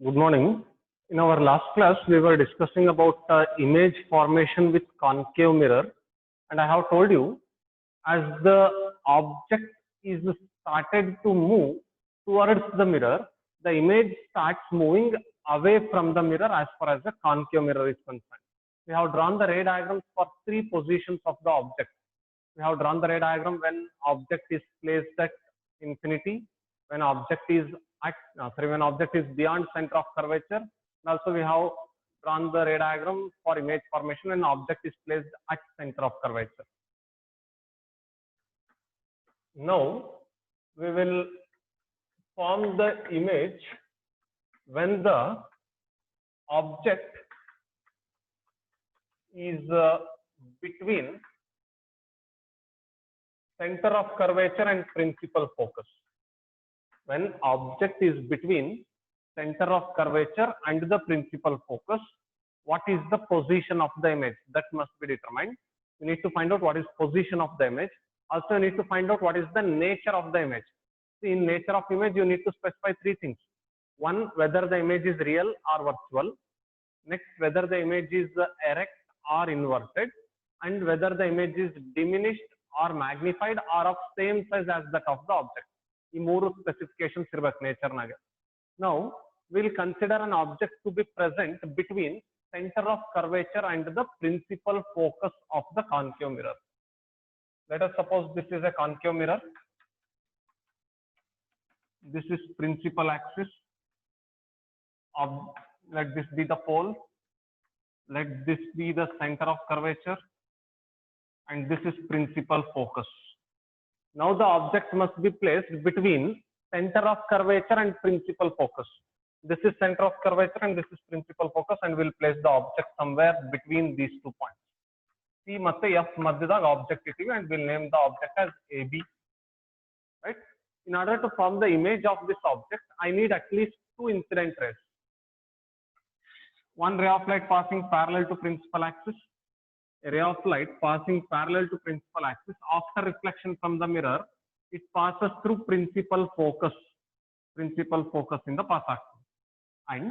Good morning. In our last class, we were discussing about image formation with concave mirror, and I have told you as the object is started to move towards the mirror, the image starts moving away from the mirror as far as the concave mirror is concerned. We have drawn the ray diagrams for three positions of the object. We have drawn the ray diagram when object is placed at infinity, when object is when object is beyond center of curvature, and also we have drawn the ray diagram for image formation when object is placed at center of curvature. Now we will form the image when the object is between center of curvature and principal focus. When object is between center of curvature and the principal focus, what is the position of the image? That must be determined. You need to find out what is position of the image. Also, you need to find out what is the nature of the image. See, in nature of image, you need to specify three things. One, whether the image is real or virtual. Next, whether the image is erect or inverted, and whether the image is diminished or magnified or of same size as that of the object. ಈ ಮೂರು specifications ಇರಬೇಕು ನೇಚರ್ನಾಗ. Now we'll consider an object to be present between center of curvature and the principal focus of the concave mirror. Let us suppose this is a concave mirror. This is principal axis. Let this be the pole. Let this be the center of curvature, and this is principal focus. Now the object must be placed between center of curvature and principal focus. This is center of curvature and this is principal focus, and we'll place the object somewhere between these 2 points. C ಮತ್ತೆ F ಮಧ್ಯದಾಗ object ಇಟ್ಟಿವಿ, and we'll name the object as AB. Right? In order to form the image of this object, I need at least 2 incident rays. One ray of light passing parallel to principal axis. A ray of light passing parallel to principal axis after reflection from the mirror, it passes through principal focus in the path axis. And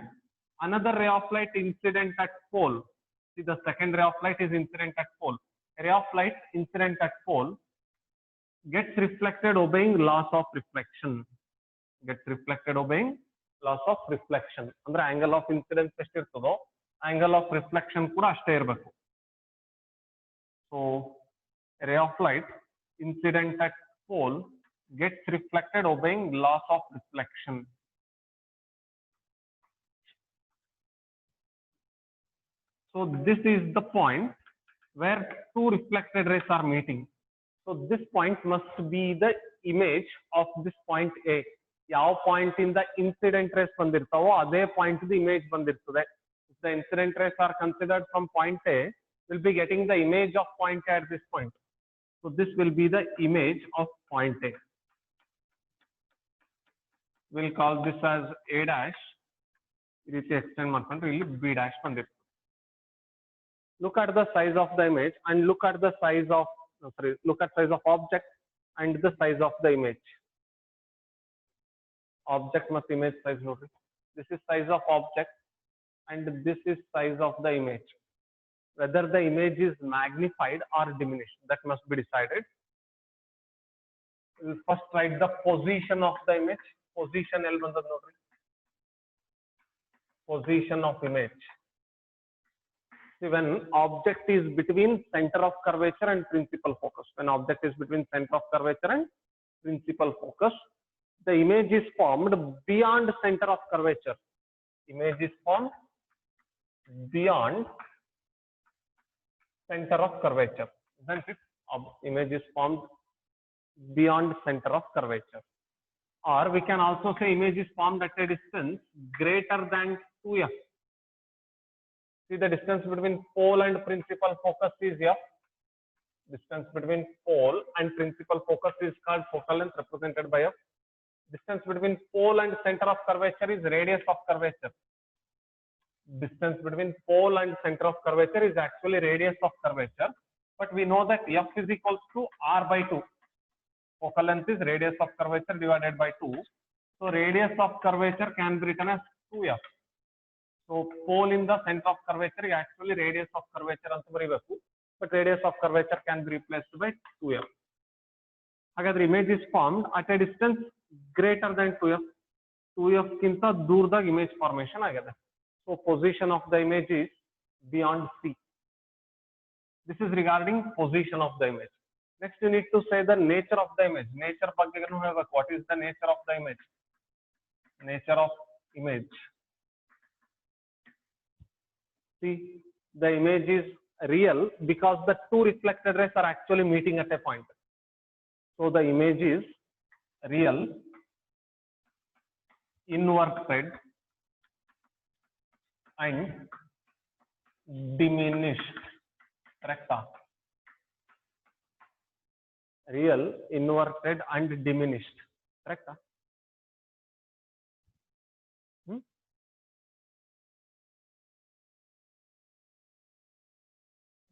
another ray of light incident at pole. See, the second ray of light is incident at pole. A ray of light incident at pole gets reflected obeying laws of reflection. Gets reflected obeying laws of reflection. Andre angle of incidence ಎಷ್ಟು ಇರ್ತದೋ angle of reflection ಕೂಡ ಅಷ್ಟೇ ಇರಬೇಕು. So a ray of light incident at pole gets reflected obeying laws of reflection. So this is the point where 2 reflected rays are meeting. So this point must be the image of this point A. ಯಾವ point in the incident rays ಬಂದಿರ್ತಾವೋ ಅದೇ point the image ಬಂದಿರ್ತದೆ. If the incident rays are considered from point A, we'll be getting the image of point A at this point. So this will be the image of point A. We'll call this as A dash. ಈ ರೀತಿ extend ಮಾಡ್ಕೊಂಡ್ರೆ ಇಲ್ಲಿ B dash ಬಂದಿರ್ತದೆ. Look at the size of the image and look at the size of size of object and the size of the image. Object must image size ನೋಡ್ರಿ. This is size of object and this is size of the image. Whether the image is magnified or diminished, that must be decided. We'll first write the position of the image. Position ಎಲ್ಲಿ ಬಂದದ ನೋಡ್ರಿ. Position of image. See, when object is between center of curvature and principal focus, when object is between center of curvature and principal focus, the image is formed beyond center of curvature. Image is formed beyond center of curvature. Isn't it? Image is formed beyond center of curvature. Or we can also say image is formed at a distance greater than 2f. See, the distance between pole and principal focus is f. Distance between pole and principal focus is called focal length, represented by f. Distance between pole and center of curvature is radius of curvature. Distance between pole and center of curvature is actually radius of curvature, but we know that f is equals to r by 2. Focal length is radius of curvature divided by 2. So radius of curvature can be written as 2f. So pole in the center of curvature is actually radius of curvature anta baribeku, but radius of curvature can be replaced by 2f. ಹಾಗಾದ್ರೆ image is formed at a distance greater than 2f. 2f ಗಿಂತ ದೂರದಾಗ image formation ಆಗಿದೆ. So position of the image is beyond c. This is regarding position of the image. Next you need to say the nature of the image. Nature ಬಗ್ಗೆ ಹೇಳಬೇಕು. What is the nature of the image? Nature of image. See, the image is real because the two reflected rays are actually meeting at a point. So the image is real, inverted and diminished. Correct? Real, inverted and diminished. Correct?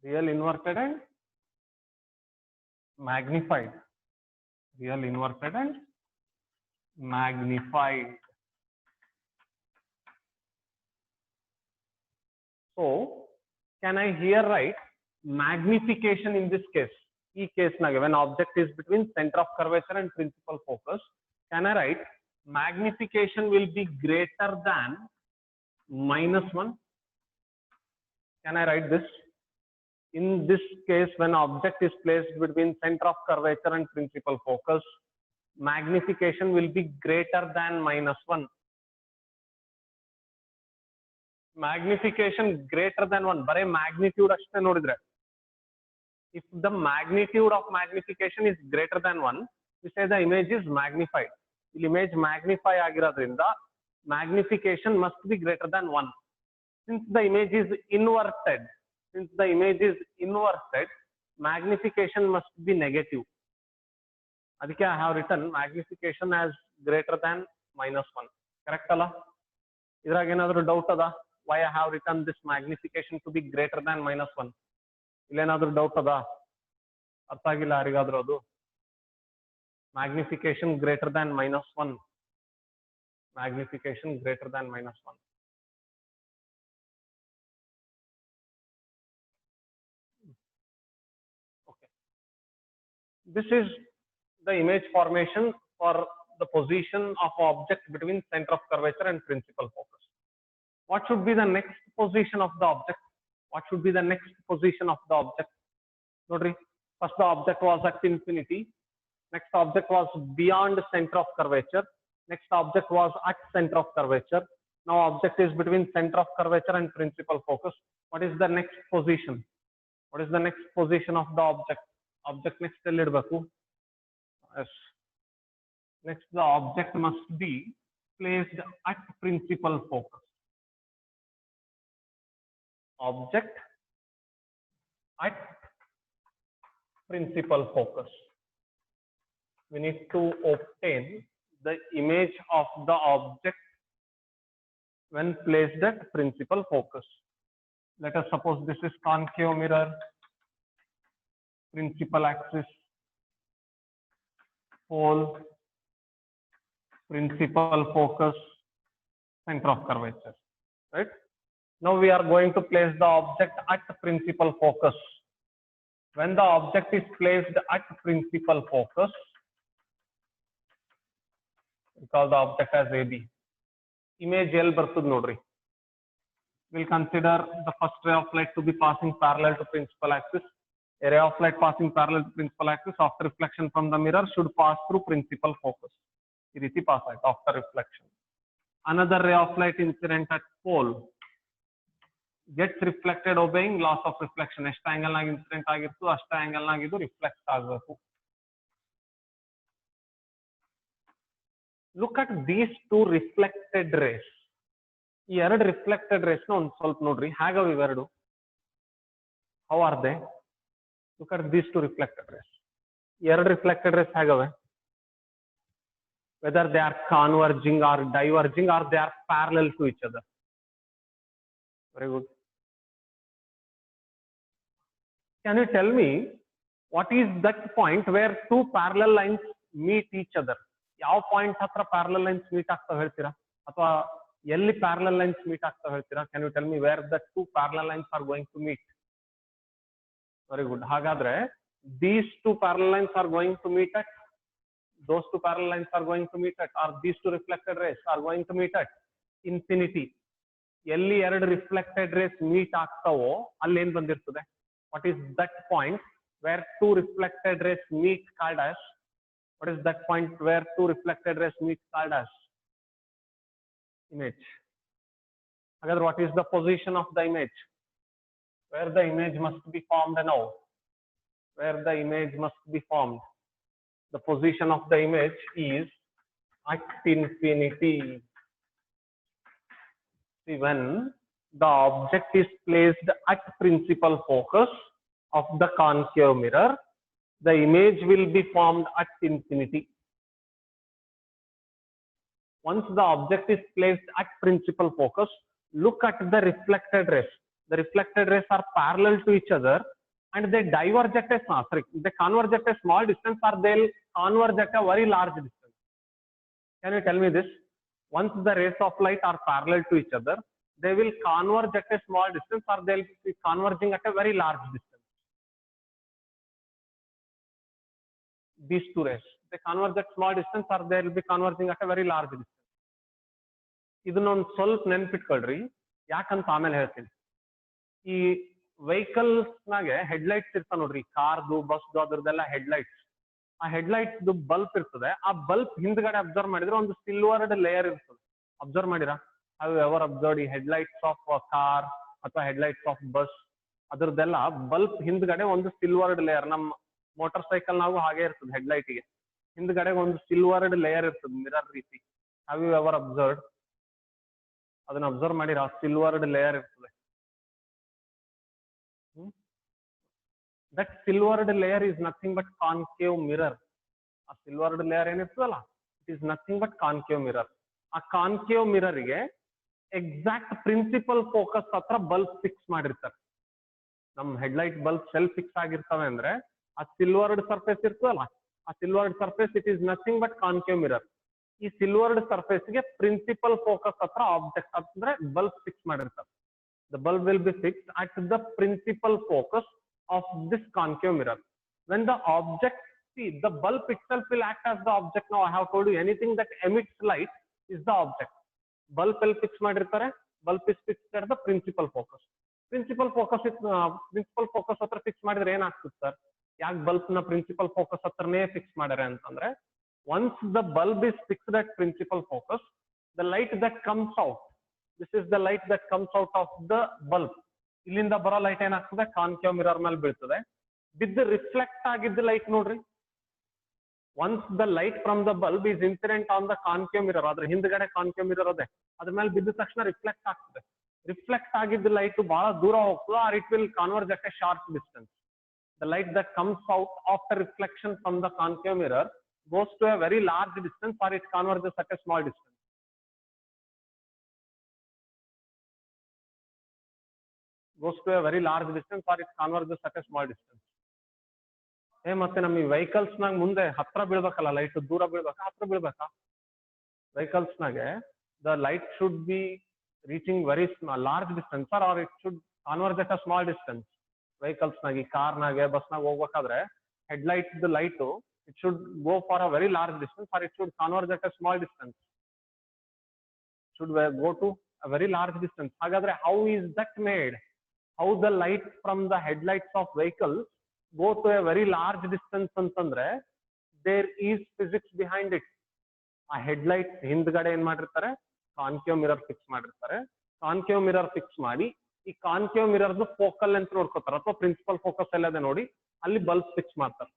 Real, inverted and magnified. Real, inverted and magnified. So can I here write magnification in this case? E case when object is between center of curvature and principal focus, can I write magnification will be greater than -1? Can I write this? In this case, when object is placed between center of curvature and principal focus, magnification will be greater than -1. Magnification greater than 1. Bare magnitude ashte nodidre. If the magnitude of magnification is greater than 1, we say the image is magnified. The image magnify agiradrinda magnification must be greater than 1. Since the image is inverted, magnification must be negative. Adike I have written magnification as greater than -1. Correct alla? Idrage enadru doubt ada? Why I have written this magnification to be greater than -1? Illenadru doubt ada? Artha agilla yarigadru adu? Magnification greater than -1. Magnification greater than -1. Okay. This is the image formation for the position of object between center of curvature and principal focus. What should be the next position of the object? What should be the next position of the object? Nodri, first the object was at infinity. Next object was beyond center of curvature. Next object was at center of curvature. Now object is between center of curvature and principal focus. What is the next position? What is the next position of the object? Object next elidbeku. Yes. Next the object must be placed at principal focus. Object at principal focus. We need to obtain the image of the object when placed at principal focus. Let us suppose this is concave mirror, principal axis, pole, principal focus, center of curvature. Right? Now we are going to place the object at principal focus. When the object is placed at principal focus, we call the object as AB. Image L bartud nodri. We'll consider the first ray of light to be passing parallel to principal axis. A ray of light passing parallel to principal axis after reflection from the mirror should pass through principal focus. Iriti pass out after reflection. Another ray of light incident at pole gets reflected obeying laws of reflection. ಎಷ್ಟು angle ನಾಗ incident ಆಗಿರ್ತು ಅಷ್ಟ angle ನಾಗ ಇದು reflect ಆಗಬೇಕು. Look at these two reflected rays. ಈ ಎರಡು reflected rays ನ ಒಂದು ಸ್ವಲ್ಪ ನೋಡ್ರಿ ಹೇಗವೆ ಇವೆರಡು. How are they? Look at these two reflected rays. ಈ ಎರಡು reflected rays ಹೇಗವೆ? Whether they are converging or diverging or they are parallel to each other. Very good. Can you tell me what is that point where two parallel lines meet each other? ಯಾವ point ಹತ್ರ parallel lines meet ಆಗ್ತಾವ ಹೇಳ್ತೀರಾ ಅಥವಾ ಎಲ್ಲಿ parallel lines meet ಆಗ್ತಾವೆ ಹೇಳ್ತೀರಾ? Can you tell me where the two parallel lines are going to meet? Very good. ಹಾಗಾದ್ರೆ these two parallel lines are going to meet at, those two parallel lines are going to meet at, or these two reflected rays are going to meet at infinity. ಎಲ್ಲಿ ಎರಡು reflected rays meet ಆಗ್ತಾವೋ ಅಲ್ಲಿ ಏನ್ ಬಂದಿರ್ತದೆ? What is that point where two reflected rays meet called as? What is that point where two reflected rays meet called as image? ಹಾಗಾದ್ರೆ what is the position of the image? Where the image must be formed now? Where the image must be formed? The position of the image is at infinity. See, when the object is placed at principal focus of the concave mirror, the image will be formed at infinity. Once the object is placed at principal focus, look at the reflected rays. The reflected rays are parallel to each other and they diverge at a they converge at a small distance, or they'll converge at a very large distance. Can you tell me this? Once the rays of light are parallel to each other, they will converge at a small distance, or they'll be converging at a very large distance. These two rays, they converge at small distance, or they'll be converging at a very large distance. ಇದನ್ನೊಂದು ಸ್ವಲ್ಪ ನೆನ್ಪಿಟ್ಕೊಳ್ರಿ, ಯಾಕಂತ ಆಮೇಲೆ ಹೇಳ್ತೀನಿ. ಈ vehicles ನಾಗೆ headlights ಇರ್ತಾವ ನೋಡ್ರಿ, ಕಾರ್ದು ಬಸ್ದು ಅದ್ರದ್ದೆಲ್ಲ ಹೆಡ್ಲೈಟ್ಸ್. ಆ ಹೆಡ್ಲೈಟ್ಸ್ ಬಲ್ಬ್ ಇರ್ತದೆ, ಆ ಬಲ್ಬ್ ಹಿಂದ್ಗಡೆ ಅಬ್ಸರ್ವ್ ಮಾಡಿದ್ರೆ ಒಂದು ಸಿಲ್ವರ್ಡ್ ಲೇಯರ್ ಇರ್ತದೆ. ಅಬ್ಸರ್ವ್ ಮಾಡಿರಾ? ಹ್ಯಾವ್ ಯು ಎವರ್ ಅಬ್ಸರ್ವ್ಡ್ ಈ ಹೆಡ್ಲೈಟ್ಸ್ ಆಫ್ ಕಾರ್ ಅಥವಾ ಹೆಡ್ಲೈಟ್ಸ್ ಆಫ್ ಬಸ್? ಅದ್ರದ್ದೆಲ್ಲ ಬಲ್ಬ್ ಹಿಂದ್ಗಡೆ ಒಂದು ಸಿಲ್ವರ್ಡ್ ಲೇಯರ್. ನಮ್ಮ ಮೋಟಾರ್ ಸೈಕಲ್ ನಾವು ಹಾಗೆ ಇರ್ತದೆ, ಹೆಡ್ಲೈಟ್ಗೆ ಹಿಂದ್ಗಡೆ ಒಂದು ಸಿಲ್ವರ್ಡ್ ಲೇಯರ್ ಇರ್ತದೆ, ಮಿರರ್ ರೀತಿ. Have you ever observed? ಅದನ್ನ ಅಬ್ಸರ್ವ್ ಮಾಡಿರಾ? ಸಿಲ್ವರ್ಡ್ ಲೇಯರ್ ಇರ್ತದೆ. That silvered layer is nothing but concave mirror. A silvered layer ಏನಿರ್ತದಲ್ಲ, it is nothing but concave mirror. ಆ ಕಾನ್ಕೇವ್ ಮಿರರ್ ಗೆ ಎಕ್ಸಾಕ್ಟ್ ಪ್ರಿನ್ಸಿಪಲ್ ಫೋಕಸ್ ಹತ್ರ bulb fix ಮಾಡಿರ್ತಾರೆ. ನಮ್ headlight bulb cell fix ಆಗಿರ್ತವೆ ಅಂದ್ರೆ ಆ ಸಿಲ್ವರ್ಡ್ ಸರ್ಫೇಸ್ ಇರ್ತದಲ್ಲ, ಆ silvered surface it is nothing but concave mirror. ಈ ಸಿಲ್ವರ್ಡ್ ಸರ್ಫೇಸ್ ಗೆ ಪ್ರಿನ್ಸಿಪಲ್ ಫೋಕಸ್ ಹತ್ರ ಆಬ್ಜೆಕ್ಟ್ ಅಂದ್ರೆ ಬಲ್ಬ್ ಫಿಕ್ಸ್ ಮಾಡಿರ್ತಾರೆ. The bulb will be fixed at the principal focus of this concave mirror. When the object, see, the bulb itself will act as the object. Now I have told you, anything that emits light is the object. Bulb will fix ಮಾಡಿರ್ತಾರೆ, bulb is fixed at the principal focus. Principal focus ಹತ್ರ fix ಮಾಡಿದ್ರೆ ಏನಾಗ್ತದೆ sir? ಯಾಕೆ bulb ನ principal focus ಹತ್ರನೇ fix ಮಾಡ್ಯಾರೆ ಅಂತಂದ್ರೆ, once the bulb is fixed at principal focus, the light that comes out, this is the light that comes out of the bulb. ಇಲ್ಲಿಂದ ಬರೋ ಲೈಟ್ ಏನಾಗ್ತದೆ? ಕಾನ್ಕೇವ್ ಮಿರರ್ ಮೇಲೆ ಬೀಳ್ತದೆ. ಬಿದ್ದು ರಿಫ್ಲೆಕ್ಟ್ ಆಗಿದ್ದ ಲೈಟ್ ನೋಡ್ರಿ, once the light from the bulb is incident on the concave mirror, ಅದ್ರ ಹಿಂದ್ಗಡೆ ಕಾನ್ಕೇವ್ ಮಿರರ್ ಅದೇ, ಅದ್ರ ಮೇಲೆ ಬಿದ್ದ ತಕ್ಷಣ ರಿಫ್ಲೆಕ್ಟ್ ಆಗ್ತದೆ. ರಿಫ್ಲೆಕ್ಟ್ ಆಗಿದ್ದ ಲೈಟ್ ಬಹಳ ದೂರ ಹೋಗ್ತದೆ, or it will converge at a short distance. The light that comes out after reflection from the concave mirror goes to a very large distance, or it converges at a small distance. Goes to a very large distance, or it converges at a small distance. ಮತ್ತೆ ನಮ್ಮ ಈ vehicles ನಾಗ ಮುಂದೆ ಹತ್ರ ಬೀಳ್ಬೇಕಲ್ಲ light, ದೂರ ಬೀಳ್ಬೇಕಾ ಹತ್ರ ಬೀಳ್ಬೇಕಾ? Vehicles ನಾಗೆ the light should be reaching very large distance, or it should converge at a small distance. Vehicles ನಾಗ, ಕಾರ್ ನಾಗೆ ಬಸ್ ನಾಗ ಹೋಗ್ಬೇಕಾದ್ರೆ headlight light it should go for a very large distance, or it should converge at a small distance. Should go to a very large distance. Hagadre, how is that made? How the light from the headlights of vehicles go to a very large distance ಅಂತಂದ್ರೆ, there is physics behind it. ಆ headlight ಹಿಂದ್ಗಡೆ ಏನ್ ಮಾಡಿರ್ತಾರೆ? Concave mirror fix ಮಾಡಿರ್ತಾರೆ. Concave mirror fix ಮಾಡಿ ಈ concave ಮಿರರ್ದು focal ಅಂತ ನೋಡ್ಕೋತಾರೆ, ಅಥವಾ ಪ್ರಿನ್ಸಿಪಲ್ ಫೋಕಸ್ ಎಲ್ಲದೆ ನೋಡಿ ಅಲ್ಲಿ ಬಲ್ಬ್ ಫಿಕ್ಸ್ ಮಾಡ್ತಾರೆ.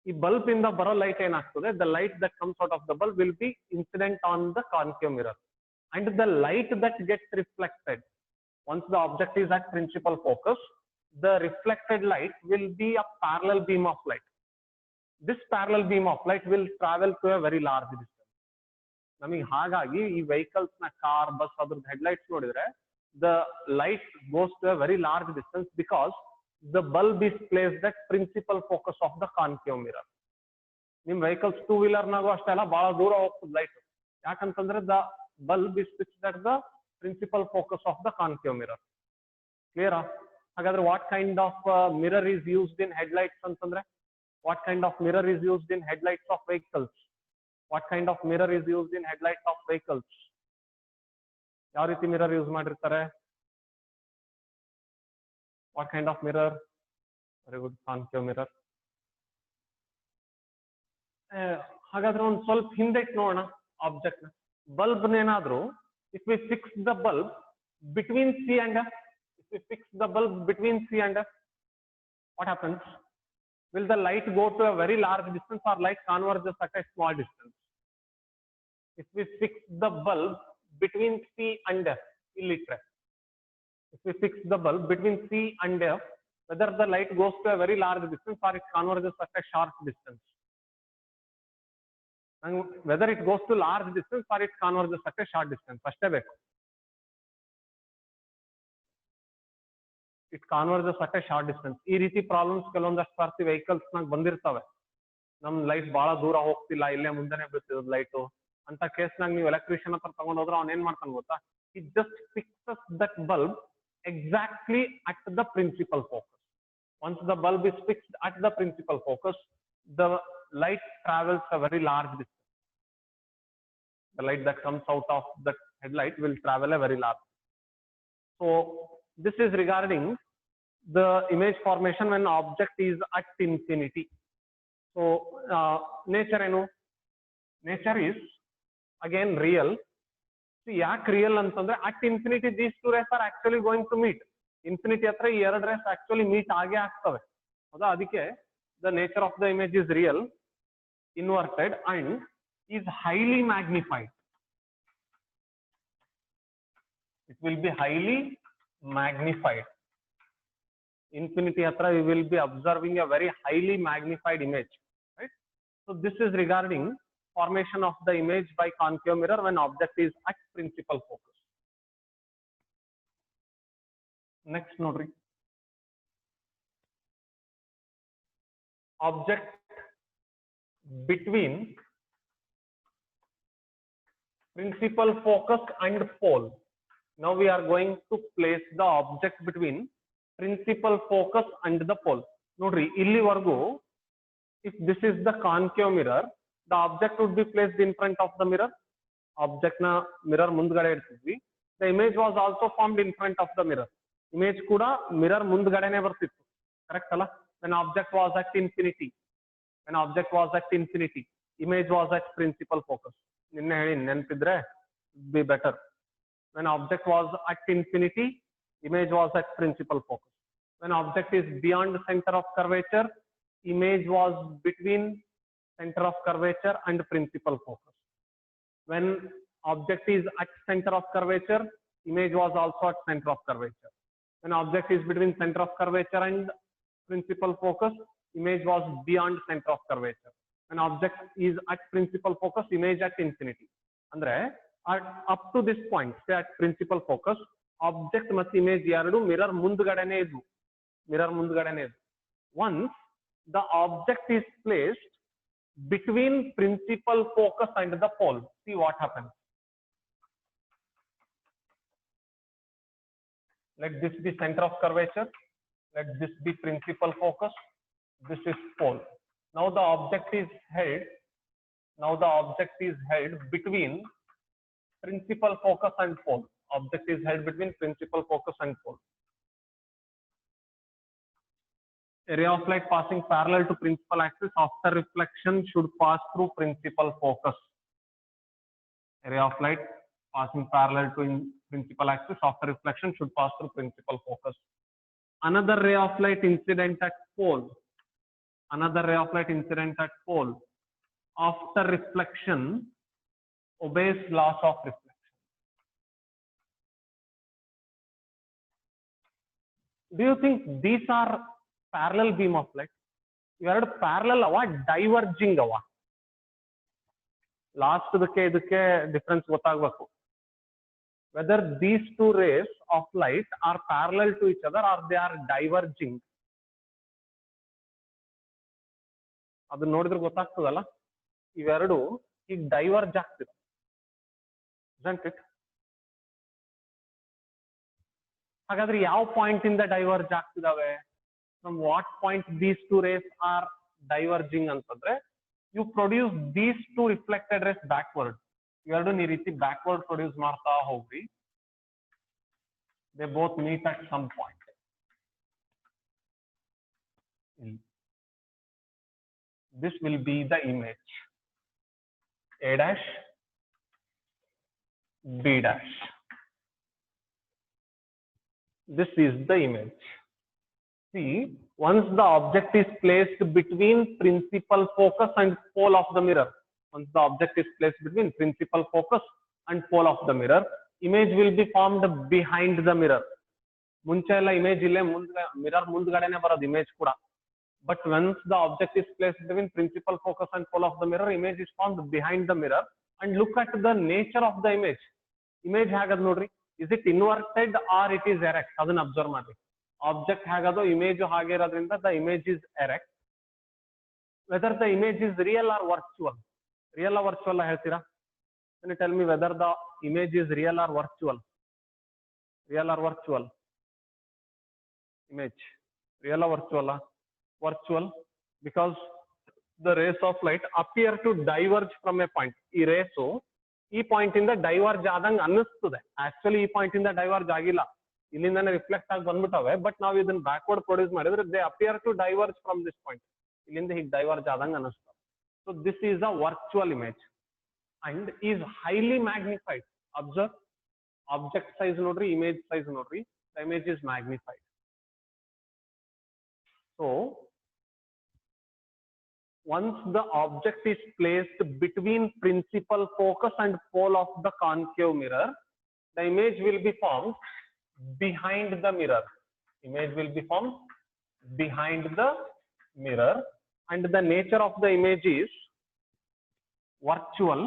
ಈ ಬಲ್ಬ್ ಇಂದ ಬರೋ ಲೈಟ್ ಏನಾಗ್ತದೆ? The light that comes out of the bulb will be incident on the concave mirror, and the light that gets reflected, once the object is at principal focus, the reflected light will be a parallel beam of light. This parallel beam of light will travel to a very large distance. ನಮಗೆ ಹಾಗಾಗಿ ಈ vehicles ನ, car bus ಅದ್ರದ್ದು headlights ನೋಡಿದ್ರೆ the light goes to a very large distance because the bulb is placed at principal focus of the concave mirror. ನಿಮ್ vehicles two wheeler ನಾಗೂ ಅಷ್ಟೆಲ್ಲ ಬಹಳ ದೂರ ಹೋಗ್ತದೆ ಲೈಟ್. ಯಾಕಂತಂದ್ರೆ the bulb is fixed at the principal focus of the concave mirror. Clear? Hagadre what kind of mirror is used in headlights antandre? What kind of mirror is used in headlights of vehicles? What kind of mirror is used in headlights of vehicles? ಯಾವ ರೀತಿ mirror use ಮಾಡಿರ್ತಾರೆ? What kind of mirror? Very good, concave mirror. ಹಾಗಾದ್ರೆ ಒಂದು ಸ್ವಲ್ಪ ಹಿಂದೆ ನೋಡೋಣ object ನ. Bulb ಏನಾದ್ರು if we fix the bulb between C and F, if we fix the bulb between C and F, what happens? Will the light go to a very large distance or light converges at a small distance? If we fix the bulb between C and F, illiterate. If we fix the bulb between C and F, whether the light goes to a very large distance or it converges at a short distance. And whether it goes to large distance or it converges at a short distance. First ಬೇಕು. It converges at a short distance. ಈ ರೀತಿ problems ಕೆಲವೊಂದಷ್ಟು ಸರ್ತಿ vehicles ನಾಗ ಬಂದಿರ್ತವೆ. ನಮ್ light ಬಹಳ ದೂರ ಹೋಗ್ತಿಲ್ಲ, ಇಲ್ಲೇ ಮುಂದೆನೆ ಬೀಳ್ತಿರೋದು ಲೈಟು ಅಂತ ಕೇಸ್ನಾಗ ನೀವು ಎಲೆಕ್ಟ್ರಿಷಿಯನ್ ಹತ್ರ ತಗೊಂಡ್ ಹೋದ್ರೆ ಅವ್ನು ಏನ್ ಮಾಡ್ತಾನೆ ಗೊತ್ತಾ? He just fixes that bulb exactly at the principal focus. Once the bulb is fixed at the principal focus, the light travels a very large distance. The light that comes out of the headlight will travel a very large. So this is regarding the image formation when object is at infinity. So nature enu? Nature is again real. See, yak real antandre at infinity these two rays are actually going to meet. Infinity hatra ee eradu rays actually meet aage aagtave. Hauda? Adike the nature of the image is real, inverted, and is highly magnified. It will be highly magnified. Infinity hatra we will be observing a very highly magnified image, right? So this is regarding formation of the image by concave mirror when object is at principal focus. Next nodri. Object between principal focus and pole. Now we are going to place the object between principal focus and the pole. Nodri, illivargu if this is the concave mirror, the object would be placed in front of the mirror. Object na mirror mundgade irtidvi. The image was also formed in front of the mirror. Image kuda mirror mundgadene bartittu. Correct alla? When object was at infinity, when object was at infinity, image was at principal focus. Ninne heli nenpidre be better. When object was at infinity, image was at principal focus. When object is beyond the center of curvature, image was between center of curvature and principal focus. When object is at center of curvature, image was also at center of curvature. When object is between center of curvature and principal focus, image was beyond center of curvature. When object is at principal focus, image at infinity. Andre up to this point, say at principal focus, object ಮತ್ತು image ಎರಡು mirror ಮುಂದ್ಗಡೆನೇ ಇದ್ವು. Mirror ಮುಂದ್ಗಡೆನೇ ಇದ್ವು. Once the object is placed between principal focus and the pole, see what happens. Let this be center of curvature. Let this be principal focus. This is pole. Now the object is held. Now the object is held between principal focus and pole. Object is held between principal focus and pole. A ray of light passing parallel to principal axis after reflection should pass through principal focus. A ray of light passing parallel to principal axis after reflection should pass through principal focus. Another ray of light incident at pole. Another ray of light incident at pole after reflection obeys laws of reflection. Do you think these are parallel beam of light? ಇವೆರಡು parallel ಅವ, diverging ಅವ? Last ಇದಕ್ಕೆ difference ಗೊತ್ತಾಗಬೇಕು. Whether these two rays of light are parallel to each other or they are diverging. ಅದು ನೋಡಿದ್ರೆ ಗೊತ್ತಾಗ್ತದಲ್ಲ. ಇವೆರಡು ಈಗ diverge ಆಗ್ತಿದೆ. isn't it? ಹಾಗಾದ್ರೆ ಯಾವ ಪಾಯಿಂಟ್ ಇಂದ ಡೈವರ್ಜ್ ಆಗ್ತಿದಾವೆ? From what point these two rays are diverging ಅಂತಂದ್ರೆ, you produce these two reflected rays backward. ಇವೆರಡನ್ನ ಈ ರೀತಿ ಬ್ಯಾಕ್ವರ್ಡ್ ಪ್ರೊಡ್ಯೂಸ್ ಮಾಡ್ತಾ ಹೋಗ್ರಿ. They both meet at some point. This will be the image A dash B dash. This is the image. See, once the object is placed between principal focus and pole of the mirror, once the object is placed between principal focus and pole of the mirror, image will be formed behind the mirror. ಮುಂಚೆ ಎಲ್ಲ image ಇಲ್ಲೇ mirror ಮುಂದ್ಗಡೆನೆ ಬರೋದು image ಕೂಡ. But once the object is placed between principal focus and pole of the mirror, image is formed behind the mirror. And look at the nature of the image. Image hagad nodri, is it inverted or it is erect? Adana observe madri. Object hagado, image hage irodrinda the image is erect. Whether the image is real or virtual. Real or virtual ಹೇಳ್ತೀರಾ? Can you tell me whether the image is real or virtual? Real or virtual? Image. Real or virtual? Virtual, because the rays of light appear to diverge from a point. ಈ race ಈ point ಇಂದ diverge ಆದಂಗೆ ಅನ್ನಿಸ್ತದೆ. Actually ಈ point ಇಂದ diverge ಆಗಿಲ್ಲ, ಇಲ್ಲಿಂದಾನೆ reflect ಆಗಿ ಬಂದ್ಬಿಟ್ಟವೆ. But ನಾವು ಇದನ್ನ ಬ್ಯಾಕ್ವರ್ಡ್ ಪ್ರೊಡ್ಯೂಸ್ ಮಾಡಿದ್ರೆ they appear to diverge from this point. ಇಲ್ಲಿಂದ ಹೀಗೆ ಡೈವರ್ಜ್ ಆದಂಗೆ ಅನ್ನಿಸ್ತದೆ. So this is a virtual image and is highly magnified. Observe, object size ನೋಡ್ರಿ, ಇಮೇಜ್ ಸೈಜ್ ನೋಡ್ರಿ. The image is magnified. So once the object is placed between principal focus and pole of the concave mirror, the image will be formed behind the mirror. Image will be formed behind the mirror, and the nature of the image is virtual,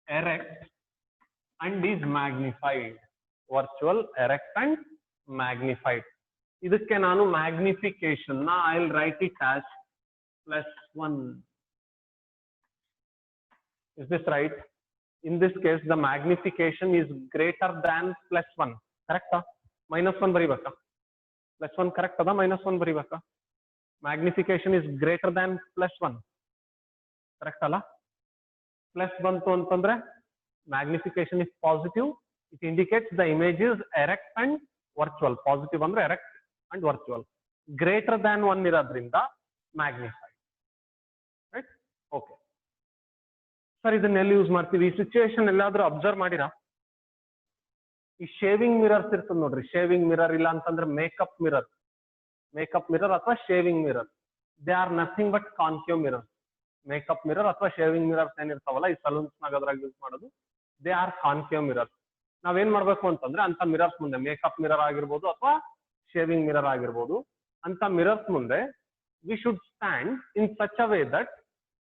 erect, and is magnified. Virtual, erect, and magnified. ಇದಕ್ಕೆ ನಾನು magnification ನ I will write it as +1. Is this right? In this case the magnification is greater than +1. correct? -1 ಬರಿಬೇಕಾ? +1 correct ಅದ? -1 ಬರಿಬೇಕಾ? Magnification is greater than +1. correct ಅಲ್ಲ? Plus ಬಂತು ಅಂತಂದ್ರೆ magnification is positive. It indicates the image is erect and virtual. Positive ಅಂದ್ರೆ erect and virtual. Greater than 1 ಇರೋದ್ರಿಂದ magnified. right? Okay. Sir ಇದನ್ನ ಎಲ್ಲಿ use ಮಾಡ್ತೀವಿ? ಈ ಸಿಚುವೇಶನ್ ಎಲ್ಲಾದ್ರೂ ಅಬ್ಸರ್ವ್ ಮಾಡಿರಾ? ಈ ಶೇವಿಂಗ್ ಮಿರರ್ಸ್ ಇರ್ತದೆ ನೋಡ್ರಿ. ಶೇವಿಂಗ್ ಮಿರರ್ ಇಲ್ಲ ಅಂತಂದ್ರೆ ಮೇಕಪ್ ಮಿರರ್ ಅಥವಾ shaving mirror, they are nothing but concave mirror. Makeup mirror ಅಥವಾ ಶೇವಿಂಗ್ ಮಿರರ್ಸ್ ಏನಿರ್ತಾವಲ್ಲ ಈ ಸಲೂನ್ಸ್ ನಾಗ ಅದ್ರಾಗ ಯೂಸ್ ಮಾಡೋದು, ದೇ ಆರ್ ಕಾನ್ಕೇವ್ ಮಿರರ್ಸ್. ನಾವೇನ್ ಮಾಡ್ಬೇಕು ಅಂತಂದ್ರೆ ಅಂತ ಮಿರರ್ಸ್ ಮುಂದೆ, ಮೇಕಪ್ ಮಿರರ್ ಆಗಿರ್ಬೋದು ಅಥವಾ ಶೇವಿಂಗ್ ಮಿರರ್ ಆಗಿರ್ಬೋದು, ಅಂತ ಮಿರರ್ಸ್ ಮುಂದೆ we should stand in such a way that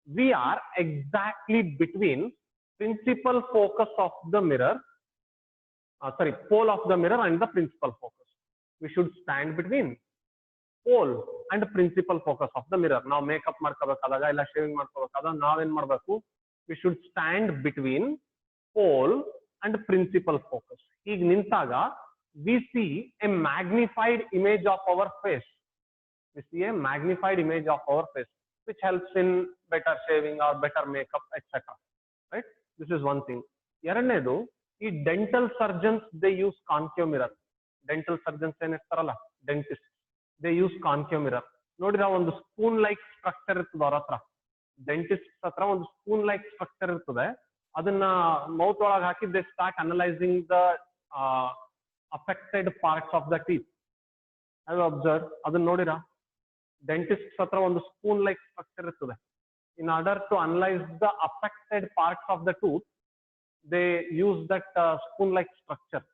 we are exactly between principal focus of the mirror, pole of the mirror and the principal focus. We should stand between pole and principal focus of the mirror. Now makeup ಮಾಡ್ಕೋಬೇಕಾದಾಗ ಇಲ್ಲ shaving ಮಾಡ್ಕೋಬೇಕಾದಾಗ ನಾವೇನ್ ಮಾಡ್ಬೇಕು? We should stand between pole and principal focus. ಈಗ ನಿಂತಾಗ we see a magnified image of our face. We see a magnified image of our face, which helps in better shaving or better makeup, etc. Right? This is one thing. ಎರಡನೇದು, ಈ dental surgeons they use concave mirror. Dental surgeons ಏನಿರ್ತಾರಲ್ಲ, dentist, they use concave mirror. ನೋಡಿರ ಒಂದು spoon like structure ಇರ್ತದೆ ಅವ್ರ ಹತ್ರ. Dentist ಹತ್ರ ಒಂದು ಸ್ಪೂನ್ ಲೈಕ್ ಸ್ಟ್ರಕ್ಚರ್ ಇರ್ತದೆ. ಅದನ್ನ ಮೌತ್ ಒಳಗೆ ಹಾಕಿ they start analysing the affected parts of the teeth. Have observe? ಅದನ್ನ ನೋಡಿರಾ? ಡೆಂಟಿಸ್ಟ್ ಹತ್ರ ಒಂದು ಸ್ಪೂನ್ ಲೈಕ್ ಸ್ಟ್ರಕ್ಚರ್ ಇರ್ತದೆ. In order to analyse the affected parts of the tooth, they use that spoon like structure.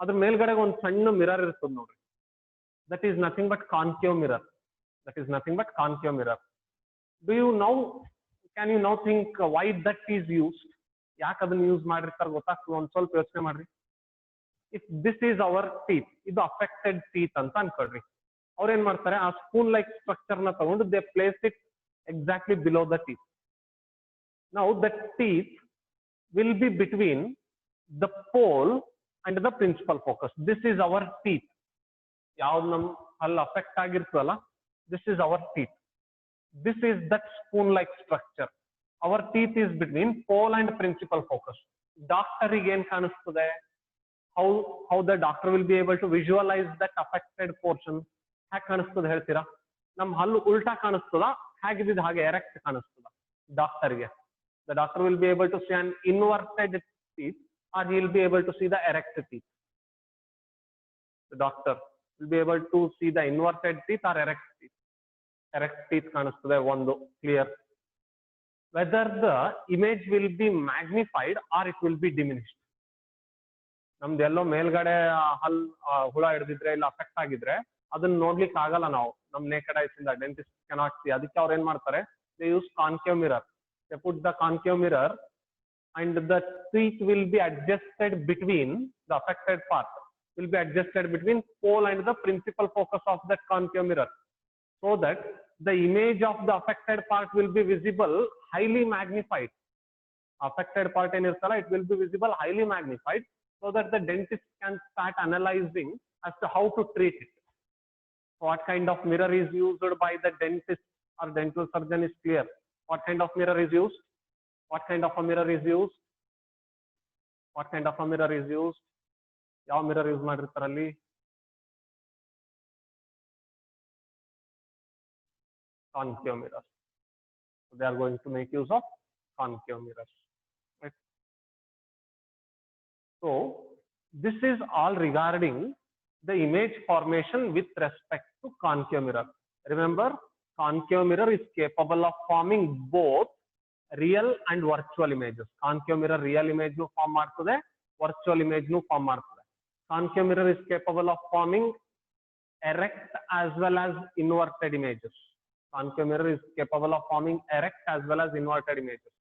ಅದ್ರ ಮೇಲ್ಗಡೆ ಒಂದು ಸಣ್ಣ mirror ಇರ್ತದೆ ನೋಡ್ರಿ. That is nothing but concave mirror. Do you now can you now think why that is used? ಯಾಕೆ ಅದನ್ನ use ಮಾಡಿರ್ತಾರೆ ಗೊತ್ತಾಗ್ತದೆ? ಒಂದ್ ಸ್ವಲ್ಪ ಯೋಚನೆ ಮಾಡ್ರಿ. If this is our teeth, ಇದು ಅಫೆಕ್ಟೆಡ್ ಟೀತ್ ಅಂತ ಅನ್ಕೊಳ್ರಿ. ಅವ್ರೇನ್ ಮಾಡ್ತಾರೆ, ಆ ಸ್ಪೂನ್ ಲೈಕ್ ಸ್ಟ್ರಕ್ಚರ್ ನ ತಗೊಂಡು they place it exactly below the teeth. Now the teeth will be between the pole and the principal focus. This is our teeth. ಯಾವ್ದು ನಮ್ ಅಲ್ಲಿ affect ಆಗಿರ್ತದಲ್ಲ, this is our teeth. This is that spoon like structure. Our teeth is between pole and principal focus. Doctor ಗೆ ಏನ್ ಕಾಣಿಸ್ತದೆ? How the doctor will be able to visualize that affected portion? ಹೇಗೆ ಕಾಣಿಸ್ತದೆ ಹೇಳ್ತೀರಾ? ನಮ್ ಹಲ್ಲು ಉಲ್ಟಾ ಕಾಣಿಸ್ತದ, ಹೇಗಿದ್ದು ಹಾಗೆ erect ಕಾಣಿಸ್ತದ ಡಾಕ್ಟರ್ಗೆ? The doctor will be able to see an inverted teeth, or he will be able to see the erect teeth. The doctor will be able to see the inverted teeth or erect teeth. Erect teeth ಕಾಣಿಸ್ತದೆ ಒಂದು clear. Whether the image will be magnified or it will be diminished. ನಮ್ದು ಎಲ್ಲೋ ಮೇಲ್ಗಡೆ ಹಲ್ ಹುಳ ಹಿಡಿದಿದ್ರೆ ಇಲ್ಲ affect ಆಗಿದ್ರೆ ಅದನ್ನ ನೋಡ್ಲಿಕ್ಕೆ ಆಗಲ್ಲ ನಾವು ನಮ್ ನೇಕೆಡ್ ಐಸ್ ಇಂದ, ಡೆಂಟಿಸ್ಟ್ ಕೆನಾಟ್ ಸಿ. ಅದಕ್ಕೆ ಅವ್ರು ಏನ್ ಮಾಡ್ತಾರೆ, they use concave mirror. They put the concave mirror and the teeth will be adjusted between the affected part, will be adjusted between pole and the principal focus of that concave mirror, so that the image of the affected part will be visible highly magnified. Affected part in irtala, it will be visible highly magnified, so that the dentist can start analyzing as to how to treat it. So what kind of mirror is used by the dentist or dental surgeon is clear. What kind of mirror is used? What kind of a mirror is used? What kind of a mirror is used? ಯಾವ mirror use ಮಾಡಿರ್ತಾರೆ ಅಲ್ಲಿ? Concave mirrors. So they are going to make use of concave mirrors. Right? So this is all regarding the image formation with respect to concave mirror. Remember, concave mirror is capable of forming both real and virtual images. Concave mirror real image nu form ಮಾಡ್ತದೆ, virtual image nu form ಮಾಡ್ತದೆ. Concave mirror is capable of forming erect as well as inverted images. Concave mirror is capable of forming erect as well as inverted images.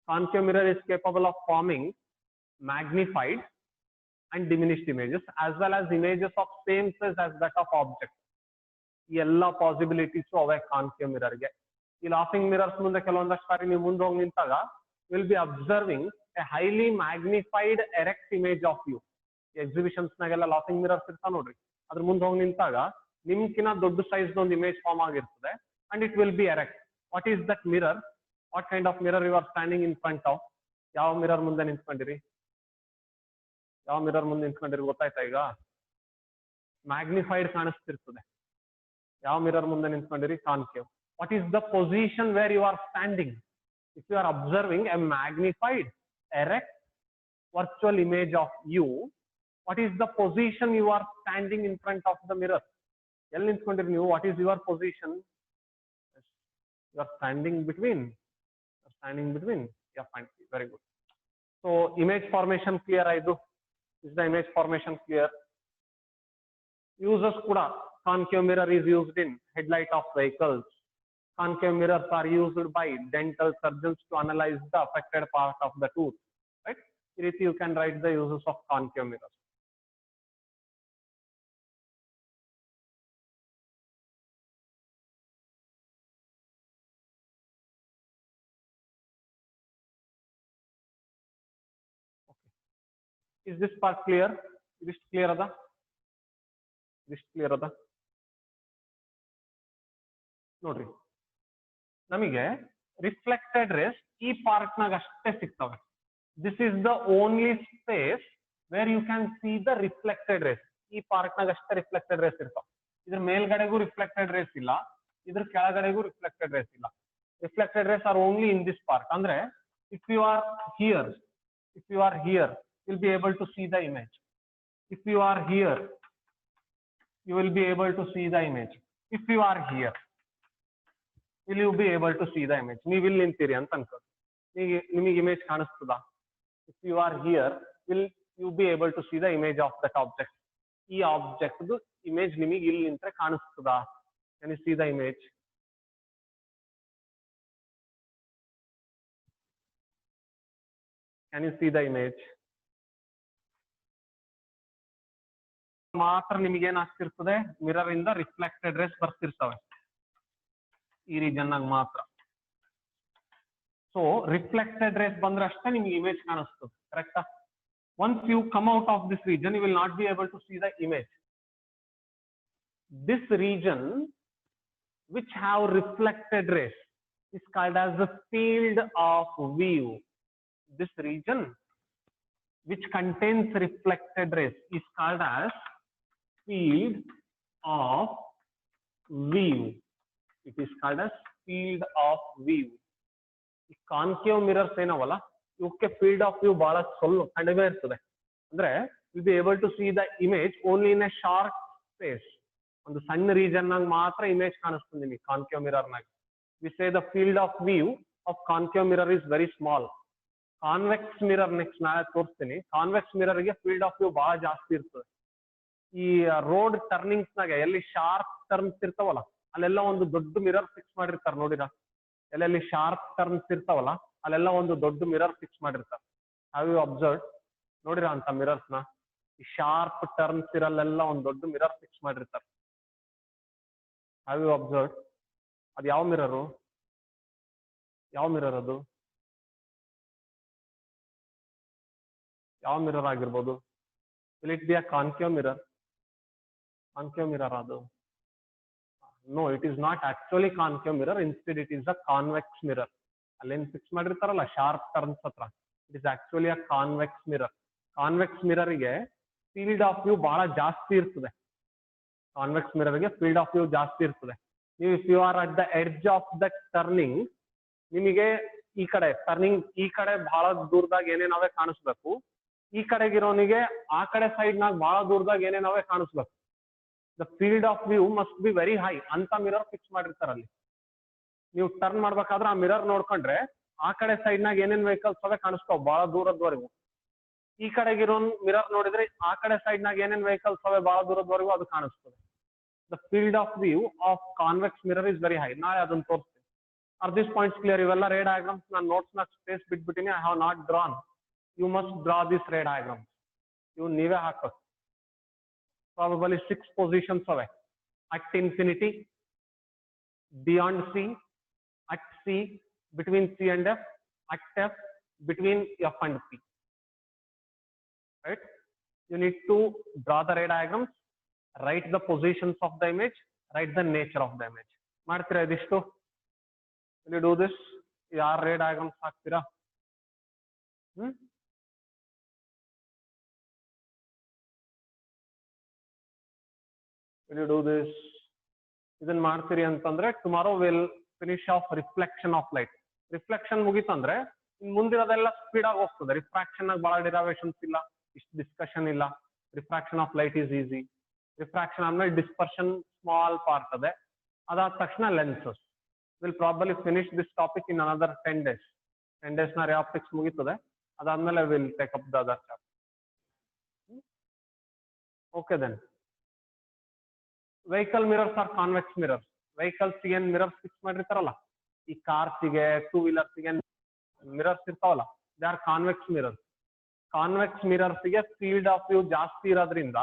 Concave mirror is capable of forming magnified and diminished images as well as images of same size as that of object. ಈ ಎಲ್ಲ possibilities ಅವೇ concave mirror ಗೆ. ಈ laughing mirrors ಮುಂದೆ ಕೆಲವೊಂದಷ್ಟು ಸಾರಿ ನೀವು ಮುಂದೆ ಹೋಗಿ ನಿಂತಾಗ will be observing a highly magnified erect image of you. Exhibitions ನಾಗೆಲ್ಲ ಲಾಫಿಂಗ್ ಮಿರರ್ಸ್ ಇರ್ತಾವ ನೋಡ್ರಿ, ಅದ್ರ ಮುಂದೆ ಹೋಗಿ ನಿಂತಾಗ ನಿಮ್ಕಿನ ದೊಡ್ಡ ಸೈಜ್ ಒಂದು ಇಮೇಜ್ ಫಾರ್ಮ್ ಆಗಿರ್ತದೆ and it will be erect. What is that mirror? What kind of mirror you are standing in front of? ಯಾವ ಮಿರರ್ ಮುಂದೆ ನಿಂತ್ಕೊಂಡಿರಿ? ಯಾವ ಮಿರರ್ ಮುಂದೆ ನಿಂತ್ಕೊಂಡಿರಿ ಗೊತ್ತಾಯ್ತಾ ಈಗ? ಮ್ಯಾಗ್ನಿಫೈಡ್ ಕಾಣಿಸ್ತಿರ್ತದೆ. ಯಾವ ಮಿರರ್ ಮುಂದೆ ನಿಂತ್ಕೊಂಡಿರಿ? Concave. What is the position where you are standing? If you are observing a magnified erect virtual image of you, what is the position you are standing in front of the mirror? ಎಲ್ಲಿ ನಿಂತ್ಕೊಂಡಿರಿ ನೀವು? What is your position? You are standing between. Yeah, fine, very good. So image formation clear ಆಯ್ತು. Is the image formation clear? Uses ಕೂಡ concave mirror is used in headlight of vehicles. Concave mirrors are used by dental surgeons to analyze the affected part of the tooth. Right? You can write the uses of concave mirrors. Okay. Is this part clear? Is this clear ada? This clear ada? ನೋಡ್ರಿ, ನಮಗೆ reflected race ಈ part ನಾಗ ಅಷ್ಟೇ ಸಿಗ್ತವೆ. This is the only space where you can see the reflected rays. ಈ part ನಾಗ ಅಷ್ಟೇ reflected race ಇರ್ತಾವ. ಇದ್ರ ಮೇಲ್ಗಡೆಗೂ ರಿಫ್ಲೆಕ್ಟೆಡ್ ರೇಸ್ ಇಲ್ಲ, ಇದ್ರ ಕೆಳಗಡೆಗೂ ರಿಫ್ಲೆಕ್ಟೆಡ್ ರೇಸ್ ಇಲ್ಲ. Reflected rays are only in this part. ಅಂದ್ರೆ if you are here, you'll be able to see the image. If you are here, you will be able to see the image. If you are here, will you be able to see the image? ನೀವು ಇಲ್ಲಿ ನಿಂತೀರಿ ಅಂತ ಅನ್ಕೋ, ನಿಮಗೆ image ಕಾಣಿಸ್ತದ? If you are here, will you be able to see the image of that object? ಈ object image ನಿಮಗೆ ಇಲ್ಲಿ ನಿಂತ್ರೆ ಕಾಣಿಸ್ತದ? Can you see the image? Can you see the image? ಮಾತ್ರ ನಿಮಗೆ ಏನಾಗ್ತಿರ್ತದೆ? ಮಿರರ್ ಇಂದ ರಿಫ್ಲೆಕ್ಟೆಡ್ ರೇಸ್ ಬರ್ತಿರ್ತವೆ ಈ region ನಾಗ ಮಾತ್ರ. So reflected race ಬಂದ್ರೆ ಅಷ್ಟೇ ನಿಮ್ಗೆ ಇಮೇಜ್ ಕಾಣಿಸ್ತದೆ, ಕರೆಕ್ಟಾ? Once you come out of this region, you will not be able to see the image. This region which have reflected rays is called as the field of view. This region which contains reflected rays is called as field of view. It is called as field of view. ಈ concave mirrors ಏನವಲ್ಲ, ಇವಕ್ಕೆ field of view ಬಹಳ ಸ್ವಲ್ಪ ಕಡಿಮೆ ಇರ್ತದೆ. ಅಂದ್ರೆ will be able to see the image only in a short space. ಒಂದು ಸಣ್ಣ ರೀಜನ್ ನಾಗ ಮಾತ್ರ ಇಮೇಜ್ ಕಾಣಿಸ್ತದೆ ನಿಮಗೆ ಕಾನ್ಕೇವ್ ಮಿರರ್ ನಾಗ. We say the field of view of concave mirror is very small. Convex mirror next ನಾಳೆ ತೋರಿಸ್ತೀನಿ. Convex mirror ಗೆ ಫೀಲ್ಡ್ ಆಫ್ ವ್ಯೂ ಬಹಳ ಜಾಸ್ತಿ ಇರ್ತದೆ. ಈ ರೋಡ್ ಟರ್ನಿಂಗ್ಸ್ ನಾಗ ಎಲ್ಲಿ ಶಾರ್ಪ್ ಟರ್ನ್ಸ್ ಇರ್ತಾವಲ್ಲ, ಅಲ್ಲೆಲ್ಲ ಒಂದು ದೊಡ್ಡ ಮಿರರ್ ಫಿಕ್ಸ್ ಮಾಡಿರ್ತಾರೆ ನೋಡಿರ. ಎಲ್ಲೆಲ್ಲಿ ಶಾರ್ಪ್ ಟರ್ನ್ಸ್ ಇರ್ತಾವಲ್ಲ ಅಲ್ಲೆಲ್ಲ ಒಂದು ದೊಡ್ಡ ಮಿರರ್ ಫಿಕ್ಸ್ ಮಾಡಿರ್ತಾರೆ. Have you observe? ನೋಡಿರ ಅಂತ ಮಿರರ್ಸ್ ನ? ಈ ಶಾರ್ಪ್ ಟರ್ನ್ಸ್ ಇರಲ್ಲೆಲ್ಲ ಒಂದು ದೊಡ್ಡ ಮಿರರ್ ಫಿಕ್ಸ್ ಮಾಡಿರ್ತಾರೆ. Have you observe? ಅದು ಯಾವ ಮಿರರು? ಯಾವ ಮಿರರ್ ಅದು? ಯಾವ ಮಿರರ್ ಆಗಿರ್ಬೋದು? Will it be a concave mirror? Concave mirror ಅದು? No, it is not actually concave mirror. Instead, it is a convex mirror. Allen fix ಮಾಡಿರ್ತಾರಲ್ಲ sharp turns ಹತ್ರ, it is actually a convex mirror. Convex mirror ಗೆ field of view ಬಹಳ ಜಾಸ್ತಿ ಇರ್ತದೆ. Convex mirror ಗೆ field of view ಜಾಸ್ತಿ ಇರ್ತದೆ. ನೀವು if you are at the edge of the turning, ನಿಮಗೆ ಈ ಕಡೆ ಟರ್ನಿಂಗ್ ಈ ಕಡೆ ಬಹಳ ದೂರದಾಗ ಏನೇನವೇ ಕಾಣಿಸ್ಬೇಕು, ಈ ಕಡೆಗಿರೋನಿಗೆ ಆ ಕಡೆ ಸೈಡ್ ನಾಗ ಬಹಳ ದೂರದಾಗ ಏನೇನವೇ ಕಾಣಿಸ್ಬೇಕು. The field of view must be very high ಅಂತ ಮಿರರ್ ಫಿಕ್ಸ್ ಮಾಡಿರ್ತಾರೆ ಅಲ್ಲಿ. ನೀವು ಟರ್ನ್ ಮಾಡ್ಬೇಕಾದ್ರೆ ಆ ಮಿರರ್ ನೋಡ್ಕೊಂಡ್ರೆ ಆ ಕಡೆ ಸೈಡ್ ನಾಗ ಏನೇನ್ ವೆಹಿಕಲ್ಸ್ ಅವೇ ಕಾಣಿಸ್ತಾವ ಬಹಳ ದೂರದವರೆಗೂ. ಈ ಕಡೆಗಿರೋ ಮಿರರ್ ನೋಡಿದ್ರೆ ಆ ಕಡೆ ಸೈಡ್ ನಾಗ ಏನೇನ್ ವೆಹಿಕಲ್ಸ್ ಅವೇ ಬಹಳ ದೂರದವರೆಗೂ ಅದು ಕಾಣಿಸ್ತದೆ. The field of view of convex mirror is very high. ನಾಳೆ ಅದನ್ನ ತೋರಿಸ್ತೀನಿ. Are this points clear? ಇವೆಲ್ಲ ರೇ ಡಯಾಗ್ರಾಮ್ಸ್ ನಾನು ನೋಟ್ಸ್ ನಾಗ ಸ್ಪೇಸ್ ಬಿಟ್ಬಿಟ್ಟಿನಿ. I have not drawn. You must draw this ray diagrams. ಇವ್ ನೀವೇ ಹಾಕಬೇಕು. Probably 6 positions away: at infinity, beyond C, at C, between C and F, at F, between F and P. Right? You need to draw the ray diagrams, write the positions of the image, write the nature of the image. ಮಾಡ್ತೀರಾ ಇದಿಷ್ಟು? Will you do this? ಯಾರು ray diagrams ಹಾಕ್ತೀರಾ? Will you do this? ಇದನ್ನ ಮಾಡ್ತೀರಿ ಅಂತಂದ್ರೆ tomorrow will finish of reflection of light. Reflection ಮುಗಿತಂದ್ರೆ ಮುಂದಿರೋದೆಲ್ಲ speed ಆಗಿ ಹೋಗ್ತದೆ. ರಿಫ್ರಾಕ್ಷನ್ ಆಗಿ ಬಹಳ ಡಿರೈವೇಶನ್ಸ್ ಇಲ್ಲ, ಇಷ್ಟು ಡಿಸ್ಕಷನ್ ಇಲ್ಲ. Refraction of light is easy. Refraction ಆದ್ಮೇಲೆ ಡಿಸ್ಪರ್ಷನ್ ಸ್ಮಾಲ್ ಪಾರ್ಟ್ ಅದೇ. ಅದಾದ ತಕ್ಷಣ lenses. Will probably finish this topic in another 10 days. 10 days ನ ರೇ ಆಪ್ಟಿಕ್ಸ್ ಮುಗಿತದೆ. ಅದಾದ್ಮೇಲೆ will take up the other chapter. Okay then. Vehicle mirrors are convex mirrors. Vehicles ಏನ್ mirrors fix ಮಾಡಿರ್ತಾರಲ್ಲ, ಈ ಕಾರ್ಸಿಗೆ, ಟೂ ವೀಲರ್ಸ್ಗೆ ಮಿರರ್ಸ್ ಇರ್ತಾವಲ್ಲ, they are convex mirrors. Convex mirrors ಗೆ ಫೀಲ್ಡ್ ಆಫ್ ವ್ಯೂ ಜಾಸ್ತಿ ಇರೋದ್ರಿಂದ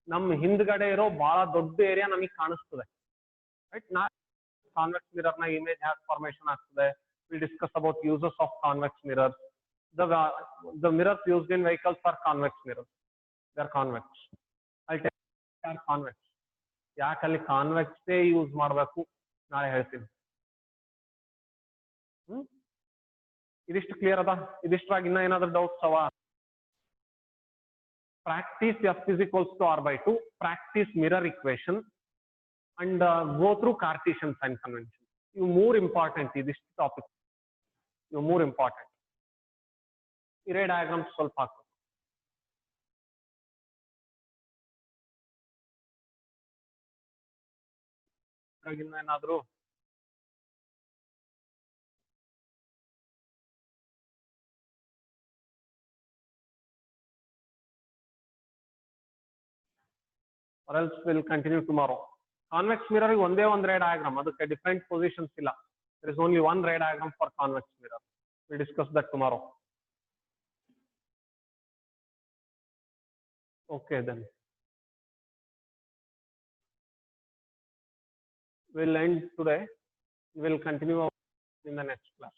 ನಮ್ಮ ಹಿಂದ್ಗಡೆ ಇರೋ ಬಹಳ ದೊಡ್ಡ ಏರಿಯಾ ನಮಗೆ ಕಾಣಿಸ್ತದೆ. ರೈಟ್? ನಾ ಕಾನ್ವೆಕ್ಸ್ ಮಿರರ್ ನ ಇಮೇಜ್ ಹ್ಯಾಕ್ ಫಾರ್ಮೇಶನ್ ಆಗ್ತದೆ. Will discuss about uses of convex mirrors. The mirrors used in vehicles are convex mirrors. They are convex. I'll tell you they are convex. ಯಾಕೆ ಅಲ್ಲಿ convex use ಮಾಡಬೇಕು ನಾಳೆ ಹೇಳ್ತೀನಿ. ಇದಿಷ್ಟು clear ಅದ? ಇದಿಷ್ಟ್ರಾಗ ಇನ್ನ ಏನಾದ್ರು ಡೌಟ್ಸ್ ಅವ? Practice F is equals to R/2. Practice mirror equation and go through cartesian sign convention. ಇವು ಮೂರ್ ಇಂಪಾರ್ಟೆಂಟ್. ಇದಿಷ್ಟು ಟಾಪಿಕ್ ಇವು ಮೂರ್ ಇಂಪಾರ್ಟೆಂಟ್. ಈ ರೇ ಡಯಾಗ್ರಾಮ್ಸ್ ಸ್ವಲ್ಪ ಹಾಕು. ಏನಾದ್ರು or else we'll continue tomorrow. Convex mirror ಗೆ ಒಂದೇ ಒಂದು ರೇ ಡಯಾಗ್ರಾಮ್, ಅದಕ್ಕೆ ಡಿಫರೆಂಟ್ ಪೊಸಿಷನ್ಸ್ ಇಲ್ಲ. There is only one ray diagram for convex mirror. We'll discuss that tomorrow. Okay then. We'll end today. We'll continue in the next class.